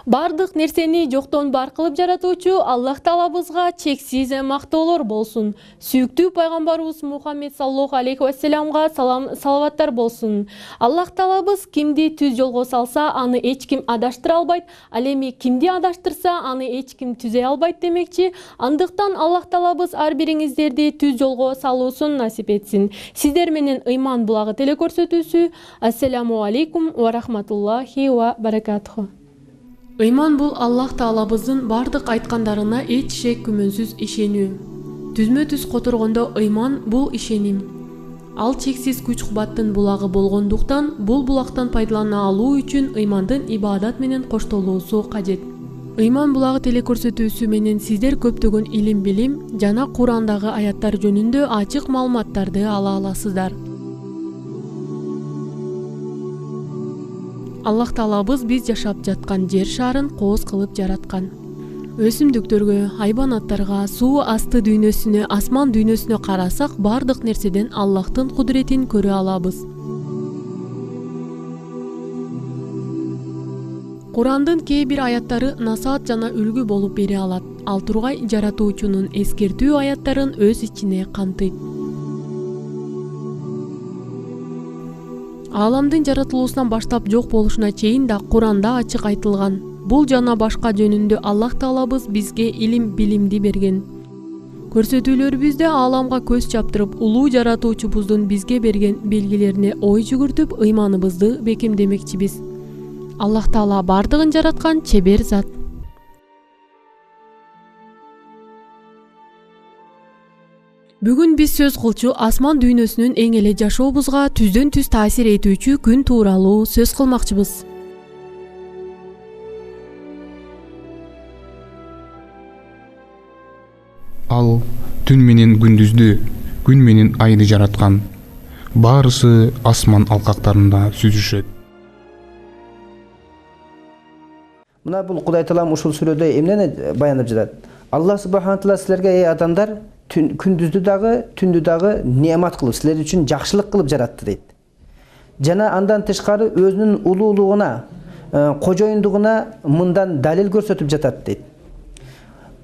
Бардык нерсени жоктон бар кылып жаратуучу Аллах Таалабызга чексиз мактоолор болсун. Сүйүктүү пайгамбарыбыз Мухаммед саллаллаху алейхи ва салламга салаваттар болсун. Аллах Таалабыз кимди түз жолго салса, аны эч ким адаштыра албайт, ал эми кимди адаштырса, аны эч ким түзөй албайт демекчи. Андыктан Аллах Таалабыз ар бириңиздерди түз жолго салуусун насип этсин. Сиздер менен Ыйман булагы телекөрсөтүүсү. Ассаламу алейкум ва рахматуллахи ва баракатуху. Ыйман бул Аллах Таалабыздын бардык айткандарына эч шек күмөнсүз ишенүү. Түзмө-түз которгондо ыйман бул ишеним. Ал чексиз күч-кубаттын булагы болгондуктан, бул булактан пайдалана алуу үчүн ыймандын ибадат менен коштолуусу кажет. Ыйман булагы телекөрсөтүүсү менен сиздер көптөгөн илим билим жана Курандагы аяттар жөнүндө ачык маалыматтарды ала аласыздар. Аллах Таалабыз биз жашап жаткан жер шарын кооз кылып жараткан. Өсүмдүктөргө, хайванаттарга, суу асты дүйнөсүнө, асман дүйнөсүнө карасак, бардык нерседен Аллахтын кудуретин көрө алабыз. Курандын кээ бир аяттары насаат жана үлгү болуп бере алат. Ал тургай жаратуучунун эскертүү аяттарын өз ичине камтыйт. Ааламдын жаратылуусунан баштап жок болушуна чейин да Куранда ачык айтылган. Бул жана башка жөнүндө Аллах Таалабыз бизге илим билимди берген. Көрсөтүүлөрүбүздө ааламга көз чаптырып, улуу жаратуучубуздун бизге берген белгилерине ой жүгүртүп, ыйманыбызды бекемдемекчибиз. Аллах Таала бардыгын жараткан чебер зат. Бүгүн биз сөз кылчу асман дүйнөсүнүн эң эле жашообузга түздөн түз таасир этүүчү күн тууралуу сөз кылмакчыбыз. Ал түн менен күндүздү, күн менен айды жараткан. Баарысы асман алкактарында сүзүшөт. Мына бул Кудай Таалам ушул сүрөдө эмнени баяндап жатат? Аллах субхана таала силерге эй адамдар күндүздү дагы, түндү дагы неамат кылып, силер үчүн жакшылык кылып жаратты дейт. Жана андан тышкары өзүнүн улуулугуна, кожоюндугуна мындан далил көрсөтүп жатат дейт.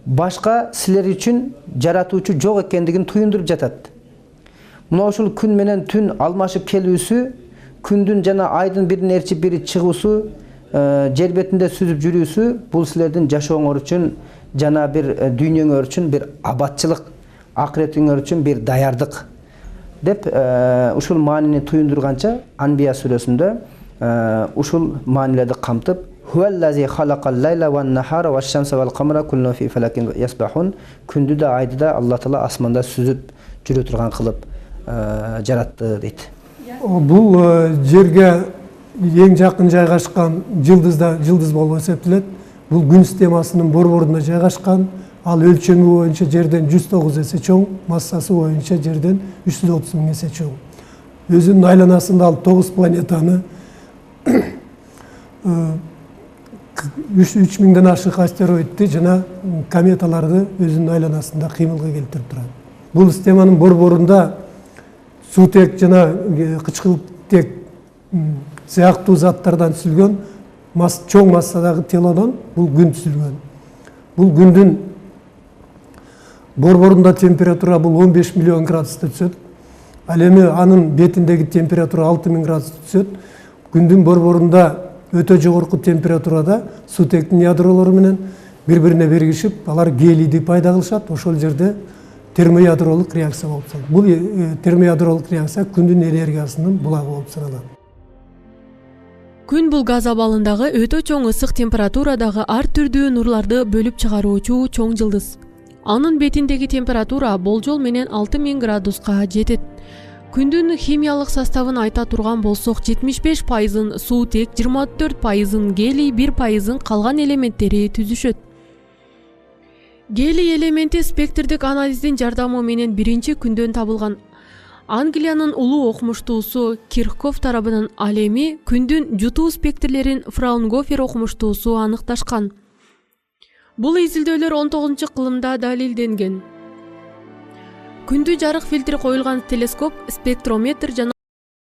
Башка силер үчүн жаратуучу жок экендигин туюндуруп жатат. Мына ушул күн менен түн алмашып келүүсү, күндүн жана айдын бирин ээрчип бири чыгуусу, жер бетинде сүзүп жүрүүсү бул силердин жашооңор үчүн жана бир дүйнөңөр үчүн бир абатчылык, акыретиңер үчүн бир даярдык деп ушул маанини туюндурганча Анбия сүрөсүндө ушул маанилерди камтып Хуаллази халакал лайла ван нахара ваш шамса вал камара куллун фи фалакин ясбахун, күндү да айды да Аллах Таала асманда сүзүп жүрө турган кылып жаратты дейт. Бул жерге эң жакын жайгашкан жылдыз болуп эсептелет. Бул күн системасынын борборунда жайгашкан. Ал өлчөмү боюнча жерден 109 эсе чоң, массасы боюнча жерден 330 миң эсе чоң. Өзүнүн айланасында ал 9 планетаны 3000ден ашык астероидти жана кометаларды өзүнүн айланасында кыймылга келтирип турат. Бул системанын борборунда суутек жана кычкылтек сыяктуу заттардан түзүлгөн чоң массадагы телодон бул күн түзүлгөн. Бул күндүн борборунда температура бул 15 миллион градуста түшөт. Ал эми анын бетиндеги температура 6000 градус түшөт. Күндүн борборунда өтө жогорку температурада суутектин ядролору менен бири-бирине бергишип, алар гелийди пайда кылышат. Ошол жерде термоядролук реакция болуп саналат. Бул термоядролук реакция күндүн энергиясынын булагы болуп саналат. Күн бул газ абалындагы өтө чоң ысык температурадагы ар түрдүү нурларды бөлүп чыгаруучу чоң жылдыз. Анын бетиндеги температура болжол менен 6000 градуска жетет. Күндүн химиялык составын айта турган болсок, 75% суутек, 24% гелий, 1% калган элементтери түзүшөт. Гелий элементи спектрдик анализдин жардамы менен биринчи күндөн табылган. Англиянын улуу окумуштуусу Киркхоф тарабынан ал эми күндүн жутуу спектрлерин Фраунгофер окумуштуусу аныкташкан. Бул изилдөөлөр 19-кылымда далилденген. Күндү жарык фильтри коюлган телескоп, спектрометр жана